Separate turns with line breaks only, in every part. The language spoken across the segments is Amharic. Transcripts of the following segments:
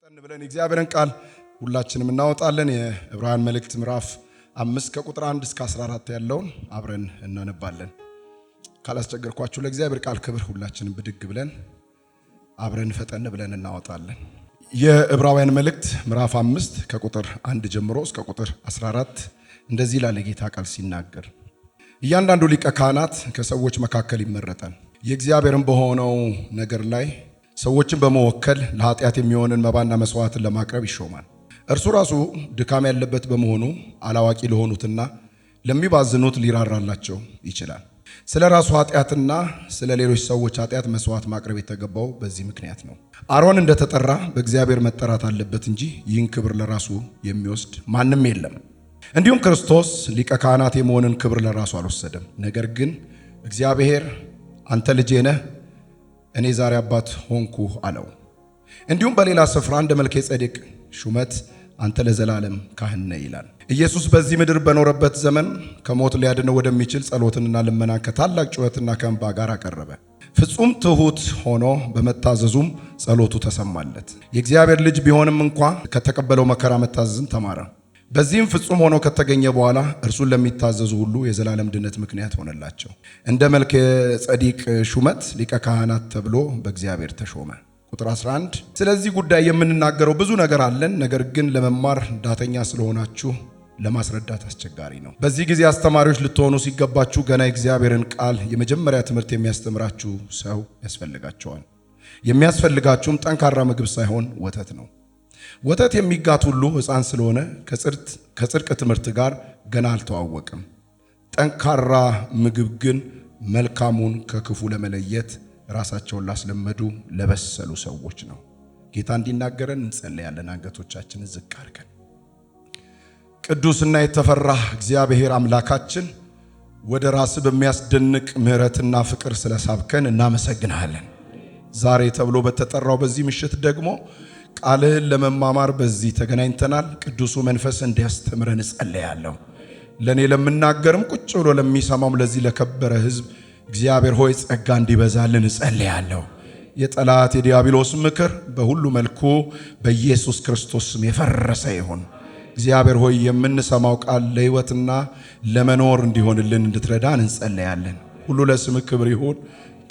ፈጠን ብለን እግዚአብሔርን ቃል ሁላችንም እናወጣለን። የዕብራውያን መልእክት ምዕራፍ 5 ከቁጥር 1 እስከ 14 ያለውን አብረን እናነባለን። ካላስቸገርኳችሁ ለእግዚአብሔር ቃል ክብር ሁላችንም ብድግ ብለን አብረን ፈጠን ብለን እናወጣለን። የዕብራውያን መልእክት ምዕራፍ 5 ከቁጥር 1 ጀምሮ እስከ ቁጥር 14 እንደዚህ ይላል የጌታ ቃል ሲናገር፣ እያንዳንዱ ሊቀ ካህናት ከሰዎች መካከል ይመረጣል፣ የእግዚአብሔርን በሆነው ነገር ላይ ሰዎችን በመወከል ለኃጢአት የሚሆንን መባና መስዋዕትን ለማቅረብ ይሾማል። እርሱ ራሱ ድካም ያለበት በመሆኑ አላዋቂ ለሆኑትና ለሚባዝኑት ሊራራላቸው ይችላል። ስለ ራሱ ኃጢአትና ስለ ሌሎች ሰዎች ኃጢአት መስዋዕት ማቅረብ የተገባው በዚህ ምክንያት ነው። አሮን እንደተጠራ በእግዚአብሔር መጠራት አለበት እንጂ ይህን ክብር ለራሱ የሚወስድ ማንም የለም። እንዲሁም ክርስቶስ ሊቀ ካህናት የመሆንን ክብር ለራሱ አልወሰደም። ነገር ግን እግዚአብሔር አንተ ልጄ ነህ፣ እኔ ዛሬ አባት ሆንኩ አለው። እንዲሁም በሌላ ስፍራ እንደ መልከ ጼዴቅ ሹመት አንተ ለዘላለም ካህን ነህ ይላል። ኢየሱስ በዚህ ምድር በኖረበት ዘመን ከሞት ሊያድነው ወደሚችል ጸሎትንና ልመናን ከታላቅ ጩኸትና ከእንባ ጋር አቀረበ። ፍጹም ትሑት ሆኖ በመታዘዙም ጸሎቱ ተሰማለት። የእግዚአብሔር ልጅ ቢሆንም እንኳ ከተቀበለው መከራ መታዘዝን ተማረ። በዚህም ፍጹም ሆኖ ከተገኘ በኋላ እርሱን ለሚታዘዙ ሁሉ የዘላለም ድነት ምክንያት ሆነላቸው። እንደ መልከ ጼዴቅ ሹመት ሊቀ ካህናት ተብሎ በእግዚአብሔር ተሾመ። ቁጥር 11 ስለዚህ ጉዳይ የምንናገረው ብዙ ነገር አለን፣ ነገር ግን ለመማር ዳተኛ ስለሆናችሁ ለማስረዳት አስቸጋሪ ነው። በዚህ ጊዜ አስተማሪዎች ልትሆኑ ሲገባችሁ ገና የእግዚአብሔርን ቃል የመጀመሪያ ትምህርት የሚያስተምራችሁ ሰው ያስፈልጋቸዋል። የሚያስፈልጋችሁም ጠንካራ ምግብ ሳይሆን ወተት ነው። ወተት የሚጋት ሁሉ ሕፃን ስለሆነ ከጽድቅ ትምህርት ጋር ገና አልተዋወቅም። ጠንካራ ምግብ ግን መልካሙን ከክፉ ለመለየት ራሳቸውን ላስለመዱ ለበሰሉ ሰዎች ነው። ጌታ እንዲናገረን እንጸልያለን። አንገቶቻችንን ዝቅ አድርገን። ቅዱስና የተፈራህ እግዚአብሔር አምላካችን ወደ ራስ በሚያስደንቅ ምሕረትና ፍቅር ስለሳብከን እናመሰግናለን። ዛሬ ተብሎ በተጠራው በዚህ ምሽት ደግሞ ቃልህን ለመማማር በዚህ ተገናኝተናል። ቅዱሱ መንፈስ እንዲያስተምረን እጸልያለሁ። ለእኔ ለምናገርም ቁጭ ብሎ ለሚሰማም ለዚህ ለከበረ ሕዝብ እግዚአብሔር ሆይ ጸጋ እንዲበዛልን እጸልያለሁ። የጠላት የዲያብሎስ ምክር በሁሉ መልኩ በኢየሱስ ክርስቶስ ስም የፈረሰ ይሁን። እግዚአብሔር ሆይ የምንሰማው ቃል ለሕይወትና ለመኖር እንዲሆንልን እንድትረዳን እንጸልያለን። ሁሉ ለስም ክብር ይሁን።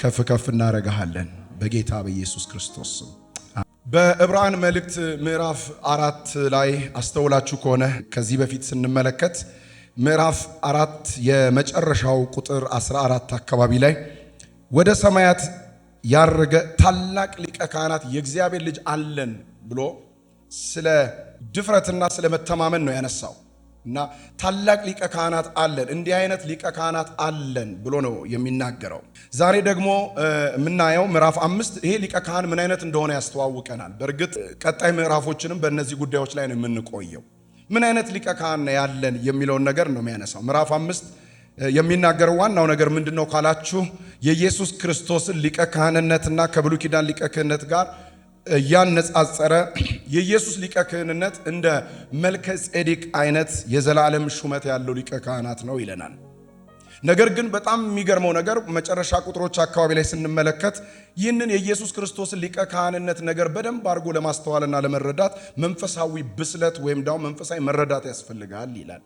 ከፍ ከፍ እናረጋሃለን በጌታ በኢየሱስ ክርስቶስ ስም። በዕብራውያን መልእክት ምዕራፍ 4 ላይ አስተውላችሁ ከሆነ ከዚህ በፊት ስንመለከት ምዕራፍ 4 የመጨረሻው ቁጥር 14 አካባቢ ላይ ወደ ሰማያት ያረገ ታላቅ ሊቀ ካህናት የእግዚአብሔር ልጅ አለን ብሎ ስለ ድፍረትና ስለ መተማመን ነው ያነሳው እና ታላቅ ሊቀ ካህናት አለን፣ እንዲህ አይነት ሊቀ ካህናት አለን ብሎ ነው የሚናገረው። ዛሬ ደግሞ የምናየው ምዕራፍ 5 ይሄ ሊቀ ካህን ምን አይነት እንደሆነ ያስተዋውቀናል። በእርግጥ ቀጣይ ምዕራፎችንም በእነዚህ ጉዳዮች ላይ ነው የምንቆየው። ምን አይነት ሊቀ ካህን ያለን የሚለውን ነገር ነው የሚያነሳው። ምዕራፍ 5 የሚናገረው ዋናው ነገር ምንድነው ካላችሁ የኢየሱስ ክርስቶስን ሊቀ ካህንነትና ከብሉይ ኪዳን ሊቀ ክህነት ጋር ያነጻጸረ የኢየሱስ ሊቀ ክህንነት እንደ መልከ ጼዴቅ አይነት የዘላለም ሹመት ያለው ሊቀ ካህናት ነው ይለናል። ነገር ግን በጣም የሚገርመው ነገር መጨረሻ ቁጥሮች አካባቢ ላይ ስንመለከት ይህንን የኢየሱስ ክርስቶስን ሊቀ ካህንነት ነገር በደንብ አድርጎ ለማስተዋልና ለመረዳት መንፈሳዊ ብስለት ወይም ደግሞ መንፈሳዊ መረዳት ያስፈልጋል ይላል።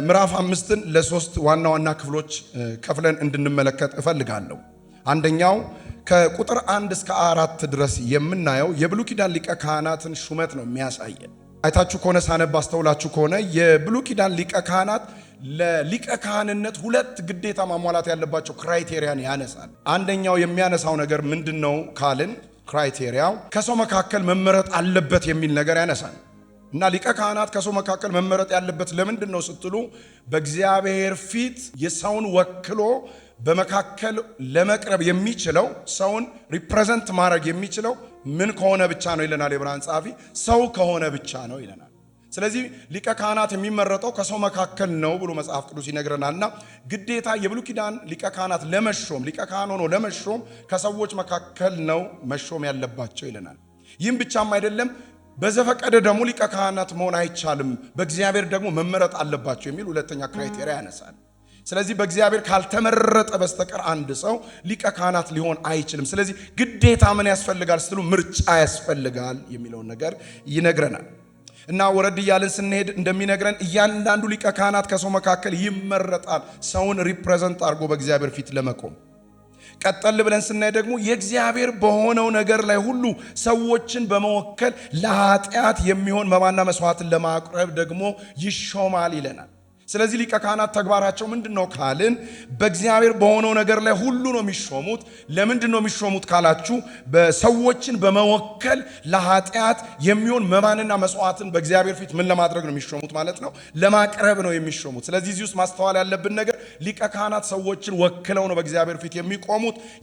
ምዕራፍ 5ን ለሶስት ዋና ዋና ክፍሎች ከፍለን እንድንመለከት እፈልጋለሁ። አንደኛው ከቁጥር 1 እስከ 4 ድረስ የምናየው የብሉይ ኪዳን ሊቀ ካህናትን ሹመት ነው የሚያሳየን። አይታችሁ ከሆነ ሳነብ አስተውላችሁ ከሆነ የብሉይ ኪዳን ሊቀ ካህናት ለሊቀ ካህንነት ሁለት ግዴታ ማሟላት ያለባቸው ክራይቴሪያን ያነሳል። አንደኛው የሚያነሳው ነገር ምንድነው ካልን ክራይቴሪያው ከሰው መካከል መመረጥ አለበት የሚል ነገር ያነሳል። እና ሊቀ ካህናት ከሰው መካከል መመረጥ ያለበት ለምንድን ነው ስትሉ በእግዚአብሔር ፊት የሰውን ወክሎ በመካከል ለመቅረብ የሚችለው ሰውን ሪፕሬዘንት ማድረግ የሚችለው ምን ከሆነ ብቻ ነው ይለናል የዕብራውያን ጸሐፊ። ሰው ከሆነ ብቻ ነው ይለናል። ስለዚህ ሊቀ ካህናት የሚመረጠው ከሰው መካከል ነው ብሎ መጽሐፍ ቅዱስ ይነግረናልና ግዴታ የብሉይ ኪዳን ሊቀ ካህናት ለመሾም ሊቀ ካህን ሆኖ ለመሾም ከሰዎች መካከል ነው መሾም ያለባቸው ይለናል። ይህም ብቻም አይደለም፣ በዘፈቀደ ደግሞ ሊቀ ካህናት መሆን አይቻልም፣ በእግዚአብሔር ደግሞ መመረጥ አለባቸው የሚል ሁለተኛ ክራይቴሪያ ያነሳል። ስለዚህ በእግዚአብሔር ካልተመረጠ በስተቀር አንድ ሰው ሊቀ ካህናት ሊሆን አይችልም። ስለዚህ ግዴታ ምን ያስፈልጋል ስትሉ ምርጫ ያስፈልጋል የሚለውን ነገር ይነግረናል። እና ወረድ እያልን ስንሄድ እንደሚነግረን እያንዳንዱ ሊቀ ካህናት ከሰው መካከል ይመረጣል፣ ሰውን ሪፕሬዘንት አድርጎ በእግዚአብሔር ፊት ለመቆም። ቀጠል ብለን ስናይ ደግሞ የእግዚአብሔር በሆነው ነገር ላይ ሁሉ ሰዎችን በመወከል ለኃጢአት የሚሆን መባና መስዋዕትን ለማቅረብ ደግሞ ይሾማል ይለናል። ስለዚህ ሊቀ ካህናት ተግባራቸው ምንድነው ካልን በእግዚአብሔር በሆነው ነገር ላይ ሁሉ ነው የሚሾሙት። ለምንድነው የሚሾሙት ካላችሁ በሰዎችን በመወከል ለኃጢአት የሚሆን መባንና መስዋዕትን በእግዚአብሔር ፊት ምን ለማድረግ ነው የሚሾሙት ማለት ነው? ለማቅረብ ነው የሚሾሙት። ስለዚህ እዚህ ውስጥ ማስተዋል ያለብን ነገር ሊቀ ካህናት ሰዎችን ወክለው ነው በእግዚአብሔር ፊት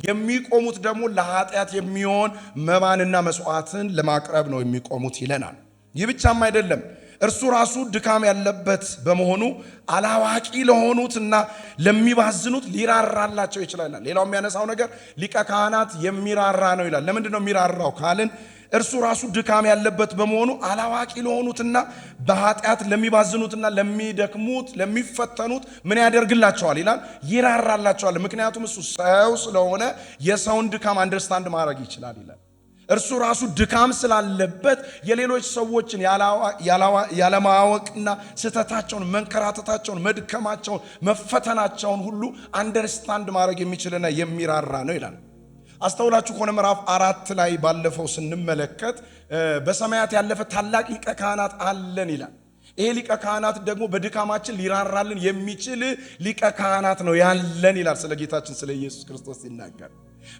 የሚቆሙት ደግሞ ለኃጢአት የሚሆን መባንና መስዋዕትን ለማቅረብ ነው የሚቆሙት ይለናል። ይህ ብቻም አይደለም፣ እርሱ ራሱ ድካም ያለበት በመሆኑ አላዋቂ ለሆኑትና ለሚባዝኑት ሊራራላቸው ይችላል። ሌላው የሚያነሳው ነገር ሊቀ ካህናት የሚራራ ነው ይላል። ለምንድን ነው የሚራራው ካልን እርሱ ራሱ ድካም ያለበት በመሆኑ አላዋቂ ለሆኑትና በኃጢአት ለሚባዝኑትና ለሚደክሙት ለሚፈተኑት ምን ያደርግላቸዋል ይላል? ይራራላቸዋል። ምክንያቱም እሱ ሰው ስለሆነ የሰውን ድካም አንደርስታንድ ማድረግ ይችላል ይላል። እርሱ ራሱ ድካም ስላለበት የሌሎች ሰዎችን ያለማወቅና ስህተታቸውን፣ መንከራተታቸውን፣ መድከማቸውን፣ መፈተናቸውን ሁሉ አንደርስታንድ ማድረግ የሚችልና የሚራራ ነው ይላል። አስተውላችሁ ከሆነ ምዕራፍ 4 ላይ ባለፈው ስንመለከት በሰማያት ያለፈ ታላቅ ሊቀ ካህናት አለን ይላል። ይሄ ሊቀ ካህናት ደግሞ በድካማችን ሊራራልን የሚችል ሊቀ ካህናት ነው ያለን ይላል። ስለ ጌታችን ስለ ኢየሱስ ክርስቶስ ሲናገር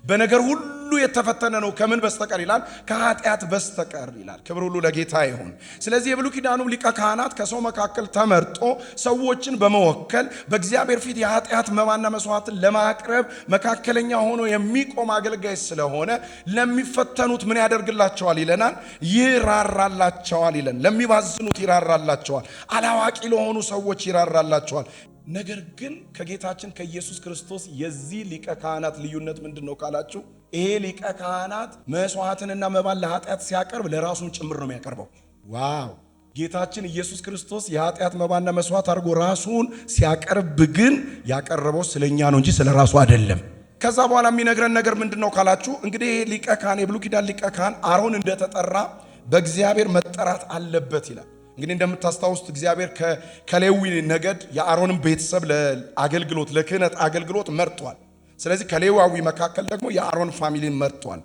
በነገር ሁሉ የተፈተነ ነው ከምን በስተቀር ይላል? ከኃጢአት በስተቀር ይላል። ክብር ሁሉ ለጌታ ይሁን። ስለዚህ የብሉይ ኪዳኑ ሊቀ ካህናት ከሰው መካከል ተመርጦ ሰዎችን በመወከል በእግዚአብሔር ፊት የኃጢአት መባና መስዋዕትን ለማቅረብ መካከለኛ ሆኖ የሚቆም አገልጋይ ስለሆነ ለሚፈተኑት ምን ያደርግላቸዋል ይለናል? ይራራላቸዋል ይለን። ለሚባዝኑት ይራራላቸዋል፣ አላዋቂ ለሆኑ ሰዎች ይራራላቸዋል። ነገር ግን ከጌታችን ከኢየሱስ ክርስቶስ የዚህ ሊቀ ካህናት ልዩነት ምንድነው ካላችሁ ይሄ ሊቀ ካህናት መስዋዕትንና መባን ለኃጢአት ሲያቀርብ ለራሱም ጭምር ነው የሚያቀርበው። ዋው! ጌታችን ኢየሱስ ክርስቶስ የኃጢአት መባና መስዋዕት አድርጎ ራሱን ሲያቀርብ ግን ያቀረበው ስለኛ ነው እንጂ ስለራሱ አይደለም። ከዛ በኋላ የሚነግረን ነገር ምንድነው ካላችሁ እንግዲህ ይሄ ሊቀ ካህን የብሉይ ኪዳን ሊቀ ካህን አሮን እንደተጠራ በእግዚአብሔር መጠራት አለበት ይላል። እንግዲህ እንደምታስታውሱት እግዚአብሔር ከሌዊ ነገድ የአሮንን ቤተሰብ ለአገልግሎት ለክህነት አገልግሎት መርጧል። ስለዚህ ከሌዋዊ መካከል ደግሞ የአሮን ፋሚሊን መርጧል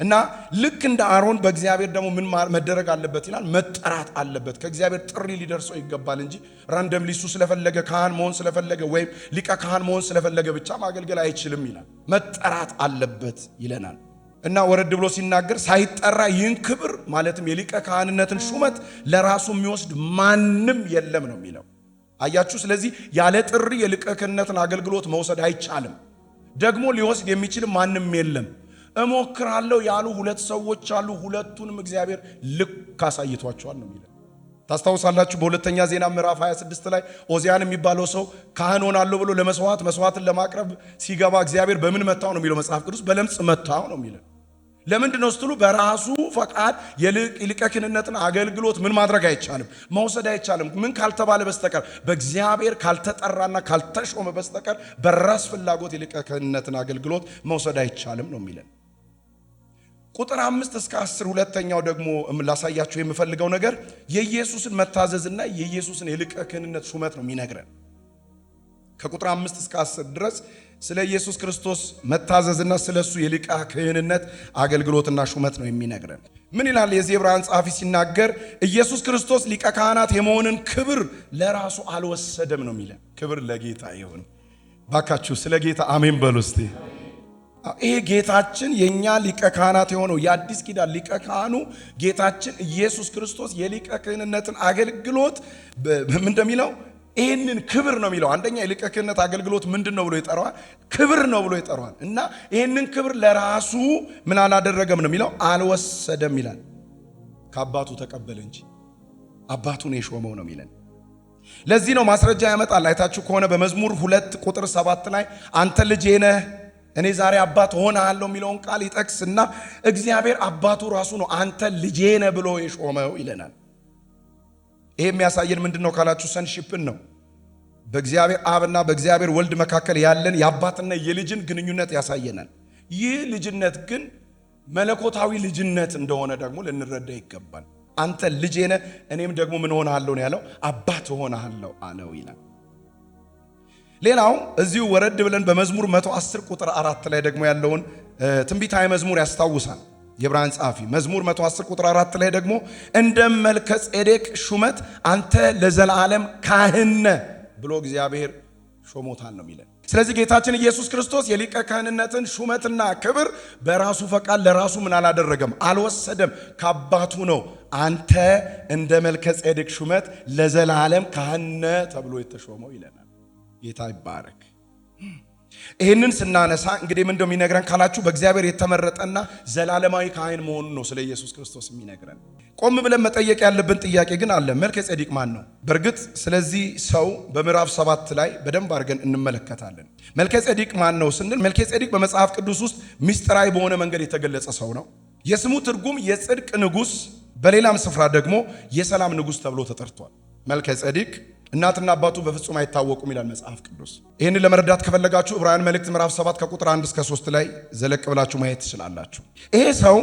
እና ልክ እንደ አሮን በእግዚአብሔር ደግሞ ምን መደረግ አለበት ይላል? መጠራት አለበት። ከእግዚአብሔር ጥሪ ሊደርሰው ይገባል እንጂ ራንደም ሊሱ ስለፈለገ ካህን መሆን ስለፈለገ ወይም ሊቀ ካህን መሆን ስለፈለገ ብቻ ማገልገል አይችልም ይላል። መጠራት አለበት ይለናል። እና ወረድ ብሎ ሲናገር ሳይጠራ ይህን ክብር ማለትም የሊቀ ካህንነትን ሹመት ለራሱ የሚወስድ ማንም የለም ነው የሚለው። አያችሁ። ስለዚህ ያለ ጥሪ የሊቀ ክህነትን አገልግሎት መውሰድ አይቻልም። ደግሞ ሊወስድ የሚችል ማንም የለም። እሞክራለሁ ያሉ ሁለት ሰዎች አሉ። ሁለቱንም እግዚአብሔር ልክ አሳይቷቸዋል ነው የሚለው። ታስታውሳላችሁ በሁለተኛ ዜና ምዕራፍ 26 ላይ ኦዚያን የሚባለው ሰው ካህን ሆናለሁ ብሎ መስዋዕትን ለማቅረብ ሲገባ እግዚአብሔር በምን መታው ነው የሚለው መጽሐፍ ቅዱስ? በለምጽ መታው ነው የሚለው። ለምንድን ነው ስትሉ በራሱ ፈቃድ የሊቀ ክህነትን አገልግሎት ምን ማድረግ አይቻልም፣ መውሰድ አይቻልም። ምን ካልተባለ በስተቀር በእግዚአብሔር ካልተጠራና ካልተሾመ በስተቀር በራስ ፍላጎት የሊቀ ክህነትን አገልግሎት መውሰድ አይቻልም ነው የሚለን። ቁጥር 5 እስከ 10 ሁለተኛው ደግሞ ላሳያችሁ የምፈልገው ነገር የኢየሱስን መታዘዝና የኢየሱስን የሊቀ ክህንነት ሹመት ነው የሚነግረን። ከቁጥር 5 እስከ 10 ድረስ ስለ ኢየሱስ ክርስቶስ መታዘዝና ስለሱ የሊቀ ክህንነት አገልግሎትና ሹመት ነው የሚነግረን። ምን ይላል የዚህ ዕብራውያን ጸሐፊ ሲናገር? ኢየሱስ ክርስቶስ ሊቀ ካህናት የመሆንን ክብር ለራሱ አልወሰደም ነው የሚለን። ክብር ለጌታ ይሁን። ባካችሁ ስለ ጌታ አሜን በሉ እስቲ። ይሄ ጌታችን የኛ ሊቀ ካህናት የሆነው የአዲስ ኪዳን ሊቀ ካህኑ ጌታችን ኢየሱስ ክርስቶስ የሊቀ ክህንነትን አገልግሎት ምን እንደሚለው ይህንን ክብር ነው የሚለው። አንደኛ የሊቀ ክህነት አገልግሎት ምንድን ነው ብሎ ይጠራዋል? ክብር ነው ብሎ ይጠራዋል። እና ይህንን ክብር ለራሱ ምን አላደረገም ነው የሚለው? አልወሰደም ይላል። ከአባቱ ተቀበለ እንጂ አባቱን የሾመው ነው የሚለን። ለዚህ ነው ማስረጃ ያመጣል። አይታችሁ ከሆነ በመዝሙር 2 ቁጥር 7 ላይ አንተ ልጄ ነህ እኔ ዛሬ አባት ሆነሃለሁ የሚለውን ቃል ይጠቅስና እግዚአብሔር አባቱ ራሱ ነው አንተ ልጄ ነህ ብሎ የሾመው ይለናል። ይሄ የሚያሳየን ምንድነው ካላችሁ ሰንሺፕን ነው። በእግዚአብሔር አብና በእግዚአብሔር ወልድ መካከል ያለን የአባትና የልጅን ግንኙነት ያሳየናል። ይህ ልጅነት ግን መለኮታዊ ልጅነት እንደሆነ ደግሞ ልንረዳ ይገባል። አንተ ልጄ ነህ እኔም ደግሞ ምን ሆነሃለሁ ነው ያለው? አባት ሆነሃለሁ አለው ይላል። ሌላው እዚሁ ወረድ ብለን በመዝሙር 110 ቁጥር 4 ላይ ደግሞ ያለውን ትንቢታዊ መዝሙር ያስታውሳል የዕብራውያን ጸሐፊ። መዝሙር 110 ቁጥር 4 ላይ ደግሞ እንደ መልከ ጼዴቅ ሹመት አንተ ለዘላለም ካህን ነህ ብሎ እግዚአብሔር ሾሞታል ነው የሚለን። ስለዚህ ጌታችን ኢየሱስ ክርስቶስ የሊቀ ካህንነትን ሹመትና ክብር በራሱ ፈቃድ ለራሱ ምን አላደረገም፣ አልወሰደም፣ ከአባቱ ነው። አንተ እንደ መልከ ጼዴቅ ሹመት ለዘላለም ካህን ነህ ተብሎ የተሾመው ይለናል። ጌታ ይባረክ። ይህንን ስናነሳ እንግዲህ ምን እንደሚነግረን ካላችሁ በእግዚአብሔር የተመረጠና ዘላለማዊ ካህን መሆኑን ነው ስለ ኢየሱስ ክርስቶስ የሚነግረን። ቆም ብለን መጠየቅ ያለብን ጥያቄ ግን አለ። መልከ ጼዴቅ ማን ነው? በእርግጥ ስለዚህ ሰው በምዕራፍ 7 ላይ በደንብ አድርገን እንመለከታለን። መልከ ጼዴቅ ማን ነው ስንል መልከ ጼዴቅ በመጽሐፍ ቅዱስ ውስጥ ምስጢራዊ በሆነ መንገድ የተገለጸ ሰው ነው። የስሙ ትርጉም የጽድቅ ንጉሥ፣ በሌላም ስፍራ ደግሞ የሰላም ንጉሥ ተብሎ ተጠርቷል። መልከ ጼዴቅ እናትና አባቱ በፍጹም አይታወቁም ይላል መጽሐፍ ቅዱስ። ይህንን ለመረዳት ከፈለጋችሁ ዕብራውያን መልእክት ምዕራፍ 7 ከቁጥር 1 እስከ 3 ላይ ዘለቅ ብላችሁ ማየት ትችላላችሁ። ይሄ ሰው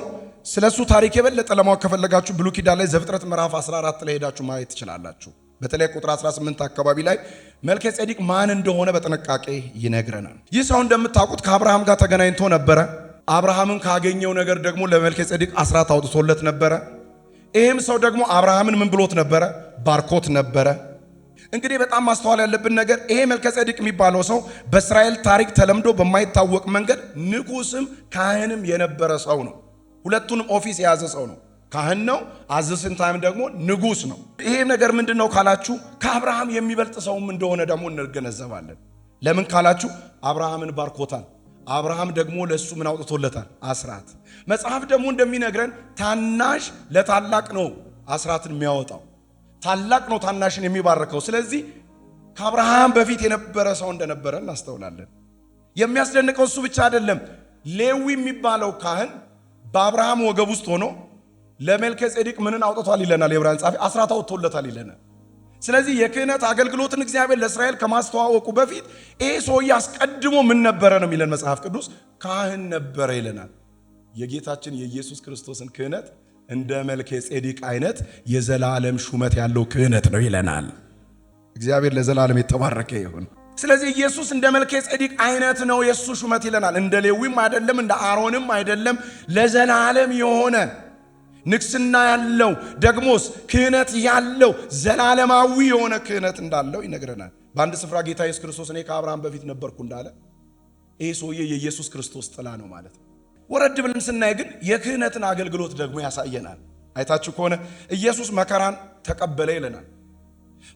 ስለሱ ታሪክ የበለጠ ለማወቅ ከፈለጋችሁ ብሉይ ኪዳን ላይ ዘፍጥረት ምዕራፍ 14 ላይ ሄዳችሁ ማየት ትችላላችሁ። በተለይ ቁጥር 18 አካባቢ ላይ መልከ ጼዴቅ ማን እንደሆነ በጥንቃቄ ይነግረናል። ይህ ሰው እንደምታውቁት ከአብርሃም ጋር ተገናኝቶ ነበረ። አብርሃምን ካገኘው ነገር ደግሞ ለመልከ ጼዴቅ አስራት አውጥቶለት ነበረ። ይህም ሰው ደግሞ አብርሃምን ምን ብሎት ነበረ? ባርኮት ነበረ። እንግዲህ በጣም ማስተዋል ያለብን ነገር ይሄ መልከ ጼዴቅ የሚባለው ሰው በእስራኤል ታሪክ ተለምዶ በማይታወቅ መንገድ ንጉስም ካህንም የነበረ ሰው ነው። ሁለቱንም ኦፊስ የያዘ ሰው ነው። ካህን ነው፣ አዘስን ታይም ደግሞ ንጉስ ነው። ይሄ ነገር ምንድነው ካላችሁ ከአብርሃም የሚበልጥ ሰውም እንደሆነ ደግሞ እንገነዘባለን። ለምን ካላችሁ አብርሃምን ባርኮታል። አብርሃም ደግሞ ለሱ ምን አውጥቶለታል? አስራት። መጽሐፍ ደግሞ እንደሚነግረን ታናሽ ለታላቅ ነው አስራትን የሚያወጣው፣ ታላቅ ነው ታናሽን የሚባርከው። ስለዚህ ከአብርሃም በፊት የነበረ ሰው እንደነበረ እናስተውላለን። የሚያስደንቀው እሱ ብቻ አይደለም። ሌዊ የሚባለው ካህን በአብርሃም ወገብ ውስጥ ሆኖ ለመልከ ጼዴቅ ምንን አውጥቷል ይለናል የዕብራውያን ጸሐፊ? አስራት አውጥቶለታል ይለናል። ስለዚህ የክህነት አገልግሎትን እግዚአብሔር ለእስራኤል ከማስተዋወቁ በፊት ይሄ ሰውዬ አስቀድሞ ምን ነበረ ነው የሚለን መጽሐፍ ቅዱስ? ካህን ነበረ ይለናል። የጌታችን የኢየሱስ ክርስቶስን ክህነት እንደ መልከ ጼዴቅ አይነት የዘላለም ሹመት ያለው ክህነት ነው ይለናል። እግዚአብሔር ለዘላለም የተባረከ ይሁን። ስለዚህ ኢየሱስ እንደ መልከ ጼዴቅ አይነት ነው የሱ ሹመት ይለናል። እንደ ሌዊም አይደለም፣ እንደ አሮንም አይደለም። ለዘላለም የሆነ ንግስና ያለው ደግሞስ ክህነት ያለው ዘላለማዊ የሆነ ክህነት እንዳለው ይነግረናል። በአንድ ስፍራ ጌታ ኢየሱስ ክርስቶስ እኔ ከአብርሃም በፊት ነበርኩ እንዳለ ይሄ ሰውዬ የኢየሱስ ክርስቶስ ጥላ ነው ማለት ነው። ወረድ ብለን ስናይ ግን የክህነትን አገልግሎት ደግሞ ያሳየናል። አይታችሁ ከሆነ ኢየሱስ መከራን ተቀበለ ይለናል።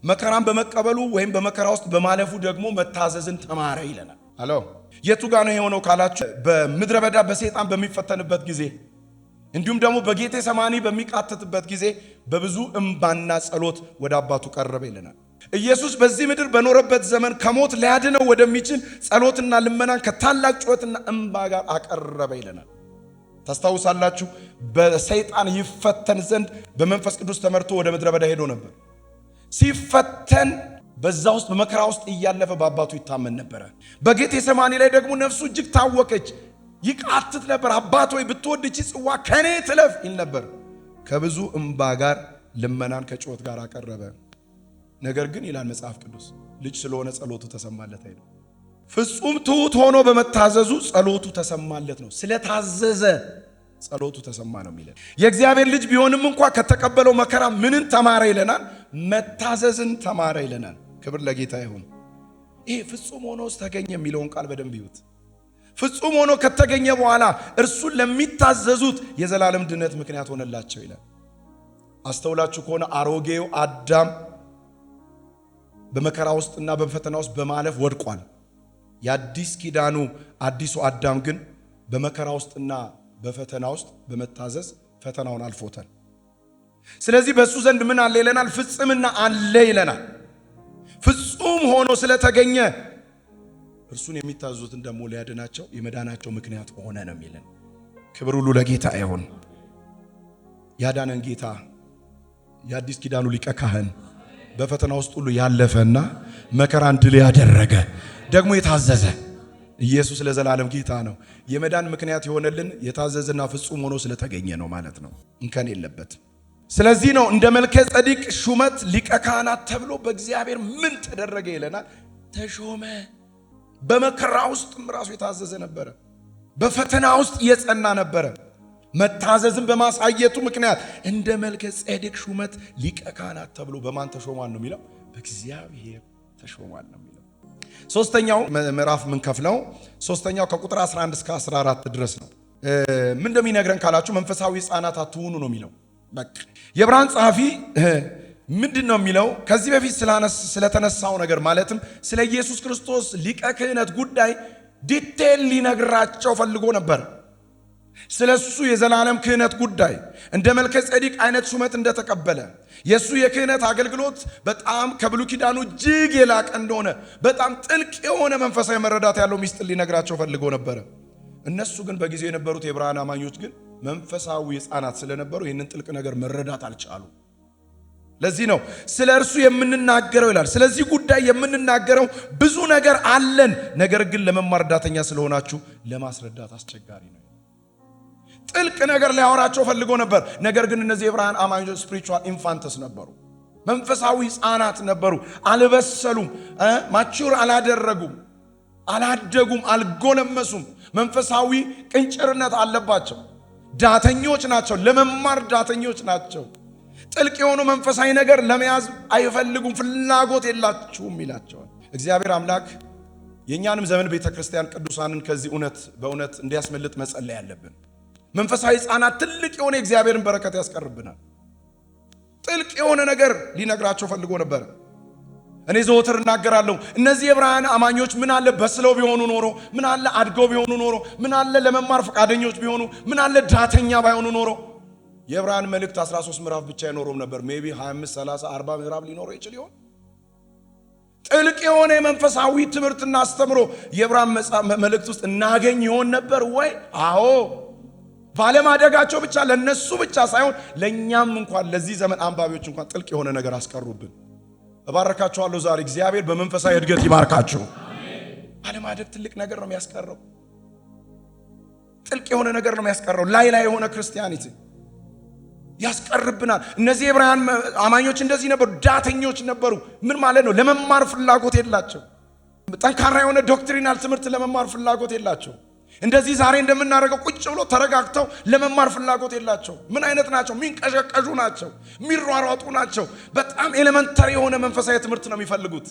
መከራን በመቀበሉ ወይም በመከራ ውስጥ በማለፉ ደግሞ መታዘዝን ተማረ ይለናል። አሎ የቱ ጋር ነው የሆነው ካላችሁ በምድረ በዳ በሰይጣን በሚፈተንበት ጊዜ እንዲሁም ደግሞ በጌቴ ሰማኒ በሚቃተትበት ጊዜ በብዙ እንባና ጸሎት ወደ አባቱ ቀረበ ይለናል። ኢየሱስ በዚህ ምድር በኖረበት ዘመን ከሞት ሊያድነው ወደሚችል ጸሎትና ልመናን ከታላቅ ጩኸትና እንባ ጋር አቀረበ ይለናል። ታስታውሳላችሁ፣ በሰይጣን ይፈተን ዘንድ በመንፈስ ቅዱስ ተመርቶ ወደ ምድረ በዳ ሄዶ ነበር። ሲፈተን በዛ ውስጥ በመከራ ውስጥ እያለፈ በአባቱ ይታመን ነበረ። በጌቴ ሰማኒ ላይ ደግሞ ነፍሱ እጅግ ታወከች፣ ይቃትት ነበር። አባት ሆይ ብትወድ ይህች ጽዋ ከኔ ትለፍ ይል ነበር። ከብዙ እንባ ጋር ልመናን ከጩኸት ጋር አቀረበ። ነገር ግን ይላል መጽሐፍ ቅዱስ ልጅ ስለሆነ ጸሎቱ ተሰማለት አይደል? ፍጹም ትሑት ሆኖ በመታዘዙ ጸሎቱ ተሰማለት ነው። ስለታዘዘ ጸሎቱ ተሰማ ነው የሚለን። የእግዚአብሔር ልጅ ቢሆንም እንኳ ከተቀበለው መከራ ምንን ተማረ ይለናል? መታዘዝን ተማረ ይለናል። ክብር ለጌታ ይሁን። ይሄ ፍጹም ሆኖ ተገኘ የሚለውን ቃል በደንብ ይዩት። ፍጹም ሆኖ ከተገኘ በኋላ እርሱን ለሚታዘዙት የዘላለም ድነት ምክንያት ሆነላቸው ይላል። አስተውላችሁ ከሆነ አሮጌው አዳም በመከራ ውስጥና በፈተና ውስጥ በማለፍ ወድቋል። የአዲስ ኪዳኑ አዲሱ አዳም ግን በመከራ ውስጥና በፈተና ውስጥ በመታዘዝ ፈተናውን አልፎታል። ስለዚህ በእሱ ዘንድ ምን አለ ይለናል? ፍጽምና አለ ይለናል። ፍጹም ሆኖ ስለተገኘ እርሱን የሚታዘዙትን ደግሞ ሊያድናቸው የመዳናቸው ምክንያት ሆነ ነው የሚለን። ክብር ሁሉ ለጌታ ይሁን። ያዳነን ጌታ የአዲስ ኪዳኑ ሊቀ ካህን በፈተና ውስጥ ሁሉ ያለፈና መከራን ድል ያደረገ ደግሞ የታዘዘ ኢየሱስ ለዘላለም ጌታ ነው። የመዳን ምክንያት የሆነልን የታዘዘና ፍጹም ሆኖ ስለተገኘ ነው ማለት ነው። እንከን የለበትም። ስለዚህ ነው እንደ መልከ ጸዲቅ ሹመት ሊቀ ካህናት ተብሎ በእግዚአብሔር ምን ተደረገ ይለናል? ተሾመ። በመከራ ውስጥም ራሱ የታዘዘ ነበረ። በፈተና ውስጥ የጸና ነበረ። መታዘዝን በማሳየቱ ምክንያት እንደ መልከ ጸዲቅ ሹመት ሊቀ ካህናት ተብሎ በማን ተሾሟል ነው የሚለው? በእግዚአብሔር ተሾሟል ነው የሚለው። ሶስተኛው ምዕራፍ ምን ከፍለው ሶስተኛው ከቁጥር 11 እስከ 14 ድረስ ነው። ምን እንደሚነግረን ካላችሁ መንፈሳዊ ሕፃናት አትሁኑ ነው የሚለው። በቃ የዕብራውያን ጸሐፊ ምንድነው የሚለው? ከዚህ በፊት ስለተነሳው ነገር ማለትም ስለ ኢየሱስ ክርስቶስ ሊቀ ክህነት ጉዳይ ዲቴል ሊነግራቸው ፈልጎ ነበር። ስለሱ የዘላለም ክህነት ጉዳይ እንደ መልከ ጸዲቅ አይነት ሹመት እንደተቀበለ የሱ የክህነት አገልግሎት በጣም ከብሉይ ኪዳኑ እጅግ የላቀ እንደሆነ በጣም ጥልቅ የሆነ መንፈሳዊ መረዳት ያለው ሚስጥር ሊነግራቸው ፈልጎ ነበር። እነሱ ግን በጊዜው የነበሩት የዕብራውያን አማኞች ግን መንፈሳዊ ሕፃናት ስለነበሩ ይህንን ጥልቅ ነገር መረዳት አልቻሉ። ለዚህ ነው ስለ እርሱ የምንናገረው ይላል። ስለዚህ ጉዳይ የምንናገረው ብዙ ነገር አለን፣ ነገር ግን ለመማር ዳተኛ ስለሆናችሁ ለማስረዳት አስቸጋሪ ነው። ጥልቅ ነገር ሊያወራቸው ፈልጎ ነበር። ነገር ግን እነዚህ የዕብራውያን አማኞች ስፒሪቹዋል ኢንፋንትስ ነበሩ፣ መንፈሳዊ ሕፃናት ነበሩ። አልበሰሉም፣ ማቹር አላደረጉም፣ አላደጉም፣ አልጎለመሱም። መንፈሳዊ ቅንጭርነት አለባቸው። ዳተኞች ናቸው፣ ለመማር ዳተኞች ናቸው። ጥልቅ የሆኑ መንፈሳዊ ነገር ለመያዝ አይፈልጉም፣ ፍላጎት የላችሁም ይላቸዋል። እግዚአብሔር አምላክ የእኛንም ዘመን ቤተ ክርስቲያን ቅዱሳንን ከዚህ እውነት በእውነት እንዲያስመልጥ መጸለይ ያለብን። መንፈሳዊ ሕፃናት ትልቅ የሆነ የእግዚአብሔርን በረከት ያስቀርብናል። ጥልቅ የሆነ ነገር ሊነግራቸው ፈልጎ ነበር። እኔ ዘወትር እናገራለሁ፣ እነዚህ የዕብራውያን አማኞች ምን አለ በስለው ቢሆኑ ኖሮ፣ ምን አለ አድገው ቢሆኑ ኖሮ፣ ምን አለ ለመማር ፈቃደኞች ቢሆኑ፣ ምን አለ ዳተኛ ባይሆኑ ኖሮ የዕብራውያን መልእክት 13 ምዕራፍ ብቻ አይኖረውም ነበር። ሜቢ 25 30 40 ምዕራፍ ሊኖረው ይችል ይሆን? ጥልቅ የሆነ የመንፈሳዊ ትምህርትና አስተምሮ የዕብራውያን መልእክት ውስጥ እናገኝ ይሆን ነበር ወይ? አዎ። ባለማደጋቸው ብቻ ለነሱ ብቻ ሳይሆን ለኛም እንኳን ለዚህ ዘመን አንባቢዎች እንኳን ጥልቅ የሆነ ነገር አስቀሩብን። እባረካችኋለሁ። ዛሬ እግዚአብሔር በመንፈሳዊ እድገት ይባርካችሁ። ባለማደግ ትልቅ ነገር ነው የሚያስቀረው። ጥልቅ የሆነ ነገር ነው የሚያስቀረው። ላይ የሆነ ክርስቲያኒቲ ያስቀርብናል። እነዚህ የዕብራውያን አማኞች እንደዚህ ነበሩ፣ ዳተኞች ነበሩ። ምን ማለት ነው? ለመማር ፍላጎት የላቸው። ጠንካራ የሆነ ዶክትሪናል ትምህርት ለመማር ፍላጎት የላቸው። እንደዚህ ዛሬ እንደምናደርገው ቁጭ ብሎ ተረጋግተው ለመማር ፍላጎት የላቸው። ምን አይነት ናቸው? ሚንቀዠቀዡ ናቸው፣ ሚሯሯጡ ናቸው። በጣም ኤሌመንተሪ የሆነ መንፈሳዊ ትምህርት ነው የሚፈልጉት።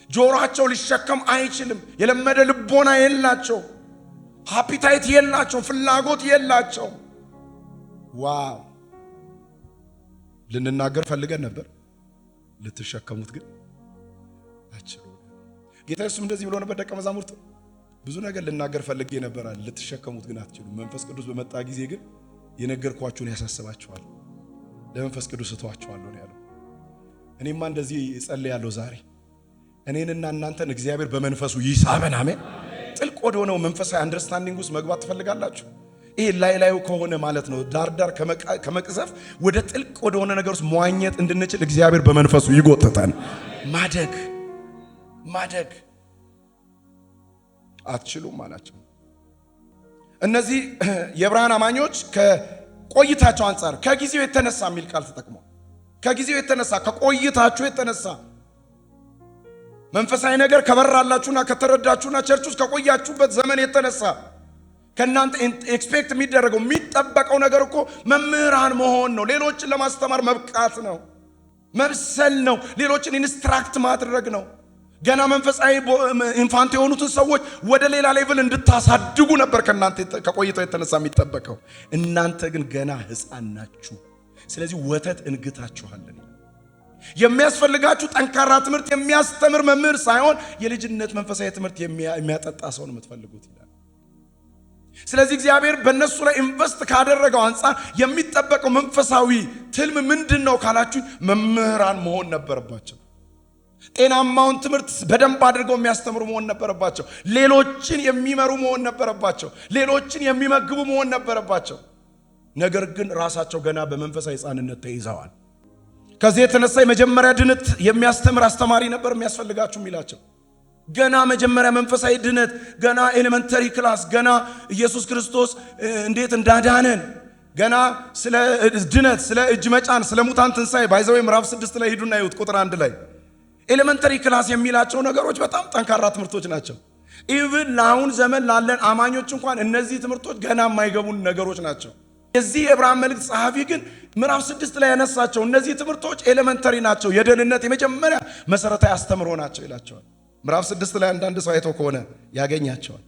ጆሮአቸው ሊሸከም አይችልም። የለመደ ልቦና የላቸው፣ ሃፒታይት የላቸው፣ ፍላጎት የላቸው። ዋው! ልንናገር ፈልገን ነበር፣ ልትሸከሙት ግን አትችሉ። ጌታ ኢየሱስ እንደዚህ ብሎ ነበር ደቀ መዛሙርት፣ ብዙ ነገር ልናገር ፈልጌ ነበር፣ ልትሸከሙት ግን አትችሉ። መንፈስ ቅዱስ በመጣ ጊዜ ግን የነገርኳችሁን ያሳስባችኋል፣ ለመንፈስ ቅዱስ እተዋችኋለሁ ነው ያለው። እኔማ እንደዚህ እጸልያለሁ ዛሬ እኔንና እናንተን እግዚአብሔር በመንፈሱ ይሳበን። አሜን። ጥልቅ ወደ ሆነው መንፈሳዊ አንደርስታንዲንግ ውስጥ መግባት ትፈልጋላችሁ? ይሄ ላይ ከሆነ ማለት ነው ዳርዳር ከመቅዘፍ ወደ ጥልቅ ወደ ሆነ ነገር ውስጥ መዋኘት እንድንችል እግዚአብሔር በመንፈሱ ይጎተታል። ማደግ አትችሉም አላቸው። እነዚህ የዕብራውያን አማኞች ከቆይታቸው አንጻር ከጊዜው የተነሳ የሚል ቃል ተጠቅመው፣ ከጊዜው የተነሳ ከቆይታችሁ የተነሳ መንፈሳዊ ነገር ከበራላችሁና ከተረዳችሁና ቸርች ውስጥ ከቆያችሁበት ዘመን የተነሳ ከእናንተ ኤክስፔክት የሚደረገው የሚጠበቀው ነገር እኮ መምህራን መሆን ነው። ሌሎችን ለማስተማር መብቃት ነው፣ መብሰል ነው፣ ሌሎችን ኢንስትራክት ማድረግ ነው። ገና መንፈሳዊ ኢንፋንት የሆኑትን ሰዎች ወደ ሌላ ሌቭል እንድታሳድጉ ነበር ከእናንተ ከቆይታው የተነሳ የሚጠበቀው። እናንተ ግን ገና ሕፃን ናችሁ። ስለዚህ ወተት እንግታችኋለን። የሚያስፈልጋችሁ ጠንካራ ትምህርት የሚያስተምር መምህር ሳይሆን የልጅነት መንፈሳዊ ትምህርት የሚያጠጣ ሰው ነው የምትፈልጉት ይላል። ስለዚህ እግዚአብሔር በእነሱ ላይ ኢንቨስት ካደረገው አንጻር የሚጠበቀው መንፈሳዊ ትልም ምንድን ነው ካላችሁ፣ መምህራን መሆን ነበረባቸው። ጤናማውን ትምህርት በደንብ አድርገው የሚያስተምሩ መሆን ነበረባቸው። ሌሎችን የሚመሩ መሆን ነበረባቸው። ሌሎችን የሚመግቡ መሆን ነበረባቸው። ነገር ግን ራሳቸው ገና በመንፈሳዊ ሕፃንነት ተይዘዋል። ከዚህ የተነሳ የመጀመሪያ ድነት የሚያስተምር አስተማሪ ነበር የሚያስፈልጋችሁ የሚላቸው። ገና መጀመሪያ መንፈሳዊ ድነት፣ ገና ኤሌመንተሪ ክላስ፣ ገና ኢየሱስ ክርስቶስ እንዴት እንዳዳነን፣ ገና ስለ ድነት፣ ስለ እጅ መጫን፣ ስለ ሙታን ትንሣኤ ባይዘው ምዕራፍ 6 ላይ ሂዱና ይዩት ቁጥር 1 ላይ ኤሌመንተሪ ክላስ የሚላቸው ነገሮች በጣም ጠንካራ ትምህርቶች ናቸው። ኢቭን ለአሁን ዘመን ላለን አማኞች እንኳን እነዚህ ትምህርቶች ገና የማይገቡን ነገሮች ናቸው። የዚህ የዕብራውያን መልእክት ጸሐፊ ግን ምዕራፍ 6 ላይ ያነሳቸው እነዚህ ትምህርቶች ኤሌመንተሪ ናቸው፣ የደህንነት የመጀመሪያ መሰረታዊ አስተምሮ ናቸው ይላቸዋል። ምዕራፍ 6 ላይ አንዳንድ ሰው አይቶ ከሆነ ያገኛቸዋል።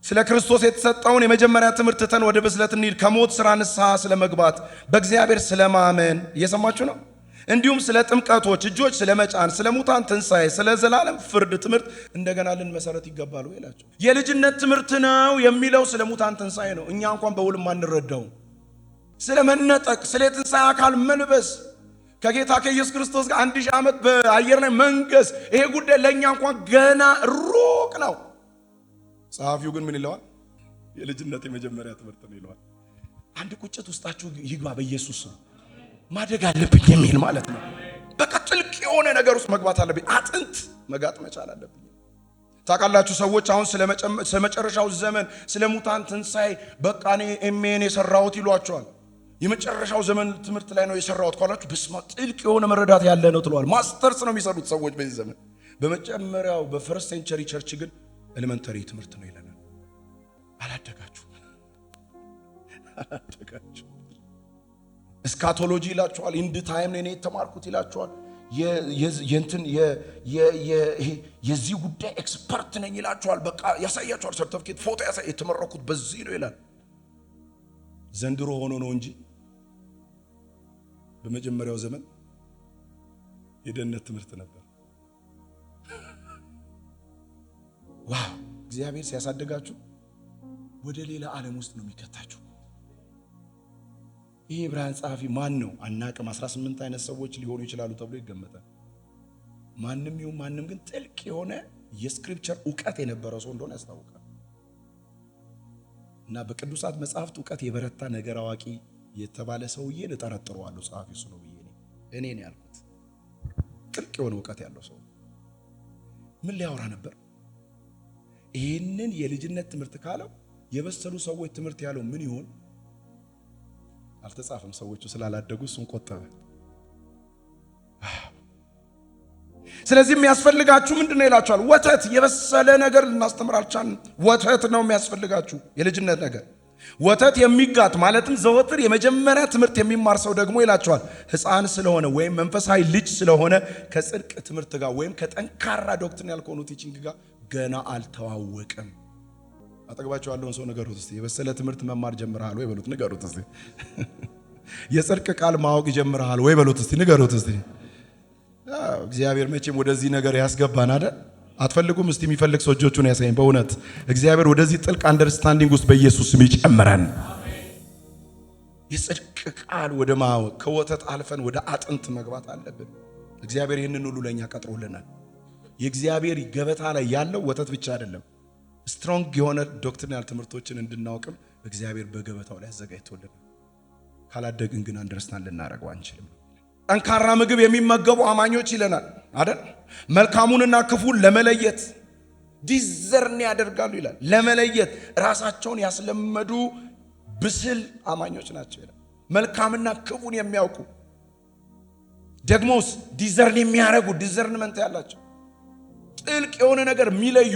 ስለ ክርስቶስ የተሰጠውን የመጀመሪያ ትምህርት ትተን ወደ ብስለት እንሂድ። ከሞት ሥራ ንስሐ ስለመግባት፣ በእግዚአብሔር ስለማመን እየሰማችሁ ነው። እንዲሁም ስለ ጥምቀቶች፣ እጆች ስለ መጫን፣ ስለ ሙታን ትንሣኤ፣ ስለ ዘላለም ፍርድ ትምህርት እንደገና ልንመሰረት ይገባሉ ይላቸው። የልጅነት ትምህርት ነው የሚለው ስለ ሙታን ትንሣኤ ነው። እኛ እንኳን በውልም አንረዳው። ስለ መነጠቅ፣ ስለ ትንሣኤ አካል መልበስ፣ ከጌታ ከኢየሱስ ክርስቶስ ጋር 1000 ዓመት በአየር ላይ መንገስ፣ ይሄ ጉዳይ ለእኛ እንኳን ገና ሩቅ ነው። ጸሐፊው ግን ምን ይለዋል? የልጅነት የመጀመሪያ ትምህርት ነው ይለዋል። አንድ ቁጭት ውስጣችሁ ይግባ በኢየሱስ ነው። ማደግ አለብኝ የሚል ማለት ነው። በቃ ጥልቅ የሆነ ነገር ውስጥ መግባት አለብኝ። አጥንት መጋጥ መቻል አለብኝ። ታውቃላችሁ ሰዎች አሁን ስለ መጨረሻው ዘመን ስለ ሙታን ትንሣኤ በቃ እኔ ኤምኤን የሰራሁት ይሏቸዋል። የመጨረሻው ዘመን ትምህርት ላይ ነው የሰራሁት ካላችሁ በስማ ጥልቅ የሆነ መረዳት ያለ ነው ትለዋል። ማስተርስ ነው የሚሰሩት ሰዎች በዚህ ዘመን። በመጀመሪያው በፈርስት ሴንቸሪ ቸርች ግን ኤሌመንተሪ ትምህርት ነው ይለናል። አላደጋችሁ። እስካቶሎጂ ይላችኋል። ኢንድ ታይም ነው የተማርኩት ይላችኋል። የዚህ ጉዳይ ኤክስፐርት ነኝ ይላችኋል። በቃ ያሳያችኋል። ሰርቲፊኬት ፎቶ የተመረኩት በዚህ ነው ይላል። ዘንድሮ ሆኖ ነው እንጂ በመጀመሪያው ዘመን የደህንነት ትምህርት ነበር። ዋው! እግዚአብሔር ሲያሳድጋችሁ ወደ ሌላ ዓለም ውስጥ ነው የሚከታችሁ። ይህ ዕብራውያን ጸሐፊ ማን ነው አናቅም። 18 አይነት ሰዎች ሊሆኑ ይችላሉ ተብሎ ይገመታል። ማንም ይሁን ማንም ግን ጥልቅ የሆነ የስክሪፕቸር ዕውቀት የነበረው ሰው እንደሆነ ያስታውቃል። እና በቅዱሳት መጽሐፍት ዕውቀት የበረታ ነገር አዋቂ የተባለ ሰውዬን እጠረጥረዋለሁ። ጸሐፊ እሱ ነው ብዬ እኔ ነው ያልኩት። ጥልቅ የሆነ ዕውቀት ያለው ሰው ምን ሊያወራ ነበር? ይህንን የልጅነት ትምህርት ካለው የበሰሉ ሰዎች ትምህርት ያለው ምን ይሆን? አልተጻፈም። ሰዎቹ ስላላደጉ እሱን ቆጠበ። ስለዚህ የሚያስፈልጋችሁ ምንድነው ይላችኋል? ወተት፣ የበሰለ ነገር ልናስተምር አልቻልንም። ወተት ነው የሚያስፈልጋችሁ፣ የልጅነት ነገር። ወተት የሚጋት ማለትም ዘወትር የመጀመሪያ ትምህርት የሚማር ሰው ደግሞ ይላችኋል ሕፃን ስለሆነ ወይም መንፈሳዊ ልጅ ስለሆነ ከጽድቅ ትምህርት ጋር ወይም ከጠንካራ ዶክትሪናል ከሆኑ ቲቺንግ ጋር ገና አልተዋወቀም። አጠገባችሁ ያለውን ሰው ንገሩት እስቲ፣ የበሰለ ትምህርት መማር ጀምረሃል ወይ በሉት። ንገሩት እስቲ። የጽድቅ ቃል ማወቅ ጀምረሃል ወይ በሉት እስቲ። ንገሩት እስቲ። እግዚአብሔር መቼም ወደዚህ ነገር ያስገባን አይደል? አትፈልጉም? እስቲ የሚፈልግ ሰው እጆቹን ያሳየኝ። በእውነት እግዚአብሔር ወደዚህ ጥልቅ አንደርስታንዲንግ ውስጥ በኢየሱስ ስም ይጨምረን። የጽድቅ ቃል ወደ ማወቅ ከወተት አልፈን ወደ አጥንት መግባት አለብን። እግዚአብሔር ይህንን ሁሉ ለኛ ቀጥሮልናል። የእግዚአብሔር ገበታ ላይ ያለው ወተት ብቻ አይደለም። ስትሮንግ የሆነ ዶክትሪናል ትምህርቶችን እንድናውቅም እግዚአብሔር በገበታው ላይ አዘጋጅቶልናል። ካላደግን ግን አንደርስታንድ ልናደርገው አንችልም። ጠንካራ ምግብ የሚመገቡ አማኞች ይለናል አይደል? መልካሙንና ክፉን ለመለየት ዲዘርን ያደርጋሉ ይላል። ለመለየት ራሳቸውን ያስለመዱ ብስል አማኞች ናቸው ይላል። መልካምና ክፉን የሚያውቁ ደግሞስ ዲዘርን የሚያደርጉ ዲዘርንመንት ያላቸው ጥልቅ የሆነ ነገር የሚለዩ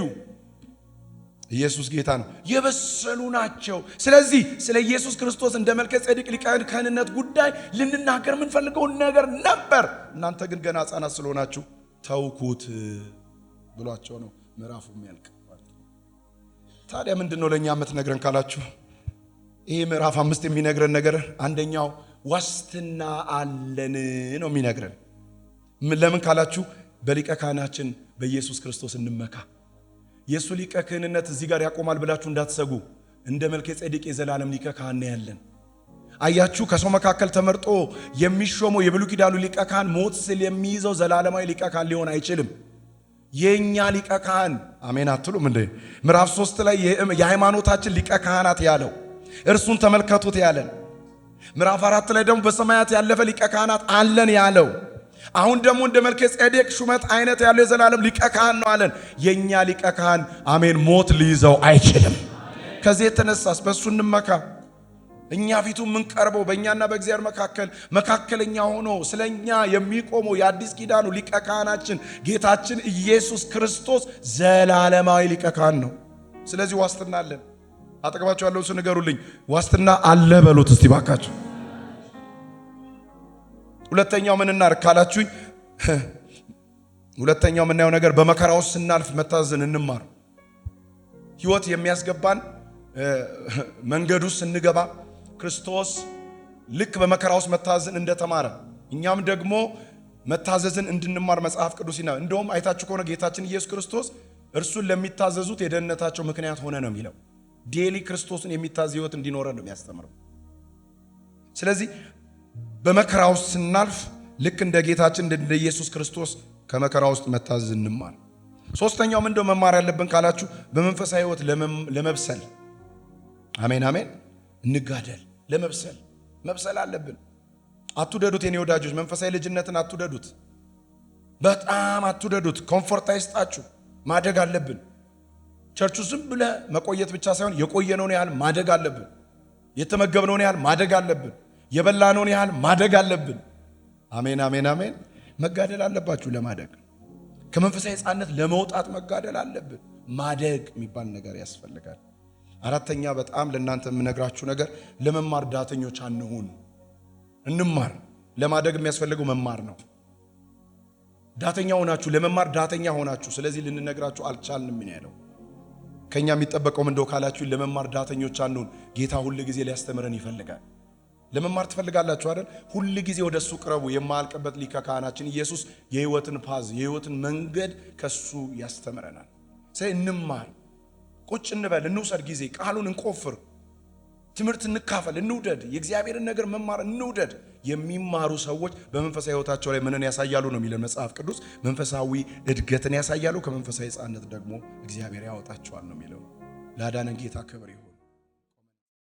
ኢየሱስ ጌታ ነው፣ የበሰሉ ናቸው። ስለዚህ ስለ ኢየሱስ ክርስቶስ እንደ መልከ ጼዴቅ ሊቀ ካህንነት ጉዳይ ልንናገር የምንፈልገው ነገር ነበር። እናንተ ግን ገና ሕፃናት ስለሆናችሁ ተውኩት ብሏቸው ነው ምዕራፉ የሚያልቅ። ታዲያ ምንድነው ለኛ የምትነግረን ካላችሁ፣ ይሄ ምዕራፍ 5 የሚነግረን ነገር አንደኛው ዋስትና አለን ነው የሚነግረን። ለምን ካላችሁ በሊቀ ካህናችን በኢየሱስ ክርስቶስ እንመካ። የሱ ሊቀ ክህንነት እዚህ ጋር ያቆማል ብላችሁ እንዳትሰጉ። እንደ መልከ ጼዴቅ የዘላለም ሊቀ ካህን ያለን። አያችሁ፣ ከሰው መካከል ተመርጦ የሚሾመው የብሉይ ኪዳኑ ሊቀ ካህን ሞት ስለሚይዘው ዘላለማዊ ሊቀ ካህን ሊሆን አይችልም። የኛ ሊቀ ካህን አሜን አትሉም እንዴ? ምዕራፍ 3 ላይ የሃይማኖታችን ሊቀ ካህናት ያለው እርሱን ተመልከቱት ያለን። ምዕራፍ 4 ላይ ደግሞ በሰማያት ያለፈ ሊቀ ካህናት አለን ያለው አሁን ደግሞ እንደ መልከጼዴቅ ሹመት አይነት ያለው የዘላለም ሊቀ ካህን ነው አለን። የኛ ሊቀ ካህን አሜን ሞት ሊይዘው አይችልም። ከዚህ የተነሳስ በሱ እንመካ። እኛ ፊቱ የምንቀርበው በእኛና በእግዚአብሔር መካከለኛ ሆኖ ስለኛ የሚቆመው የአዲስ ኪዳኑ ሊቀ ካህናችን ጌታችን ኢየሱስ ክርስቶስ ዘላለማዊ ሊቀ ካህን ነው። ስለዚህ ዋስትና አለን። አጠገባችሁ ያለውን ሰው ንገሩልኝ፣ ዋስትና አለ በሉት እስቲ ባካችሁ። ሁለተኛው ምን እናድርግ ካላችሁኝ፣ ሁለተኛው የምናየው ነገር በመከራ ውስጥ ስናልፍ መታዘዝን እንማር። ሕይወት የሚያስገባን መንገዱ ስንገባ ክርስቶስ ልክ በመከራ ውስጥ መታዘዝን እንደተማረ እኛም ደግሞ መታዘዝን እንድንማር መጽሐፍ ቅዱስ ይናገራል። እንደውም አይታችሁ ከሆነ ጌታችን ኢየሱስ ክርስቶስ እርሱን ለሚታዘዙት የደህንነታቸው ምክንያት ሆነ ነው የሚለው። ዴሊ ክርስቶስን የሚታዘዝ ሕይወት እንዲኖረን ነው የሚያስተምረው። ስለዚህ በመከራ ውስጥ ስናልፍ ልክ እንደ ጌታችን እንደ ኢየሱስ ክርስቶስ ከመከራ ውስጥ መታዘዝ እንማር። ሶስተኛው ምንድነው መማር ያለብን ካላችሁ በመንፈሳዊ ሕይወት ለመብሰል አሜን አሜን እንጋደል። መብሰል አለብን። አትውደዱት የኔ ወዳጆች፣ መንፈሳዊ ልጅነትን አትውደዱት፣ በጣም አትውደዱት። ኮምፎርት አይስጣችሁ። ማደግ አለብን። ቸርቹ ዝም ብለ መቆየት ብቻ ሳይሆን የቆየነውን ያህል ማደግ አለብን። የተመገብነውን ያህል ማደግ አለብን። የበላነውን ያህል ማደግ አለብን። አሜን አሜን አሜን። መጋደል አለባችሁ ለማደግ። ከመንፈሳዊ ሕፃንነት ለመውጣት መጋደል አለብን። ማደግ የሚባል ነገር ያስፈልጋል። አራተኛ በጣም ለእናንተ የምነግራችሁ ነገር ለመማር ዳተኞች አንሁን። እንማር። ለማደግ የሚያስፈልገው መማር ነው። ዳተኛ ሆናችሁ ለመማር ዳተኛ ሆናችሁ ስለዚህ ልንነግራችሁ አልቻልንም ነው ያለው። ከኛ የሚጠበቀው እንደው ካላችሁ ለመማር ዳተኞች አንሁን። ጌታ ሁሉ ጊዜ ሊያስተምረን ይፈልጋል። ለመማር ትፈልጋላችሁ አይደል? ሁሉ ጊዜ ወደሱ ቅረቡ። የማያልቅበት ሊቀ ካህናችን ኢየሱስ የሕይወትን ፓዝ የሕይወትን መንገድ ከሱ ያስተምረናል። ስለዚህ እንማር። ቁጭ እንበል፣ እንውሰድ ጊዜ፣ ቃሉን እንቆፍር፣ ትምህርት እንካፈል፣ እንውደድ። የእግዚአብሔርን ነገር መማር እንውደድ። የሚማሩ ሰዎች በመንፈሳዊ ሕይወታቸው ላይ ምንን ያሳያሉ ነው የሚለን መጽሐፍ ቅዱስ። መንፈሳዊ እድገትን ያሳያሉ። ከመንፈሳዊ ሕፃንነት ደግሞ እግዚአብሔር ያወጣቸዋል ነው የሚለው። ላዳነን ጌታ ክብር ይሁን።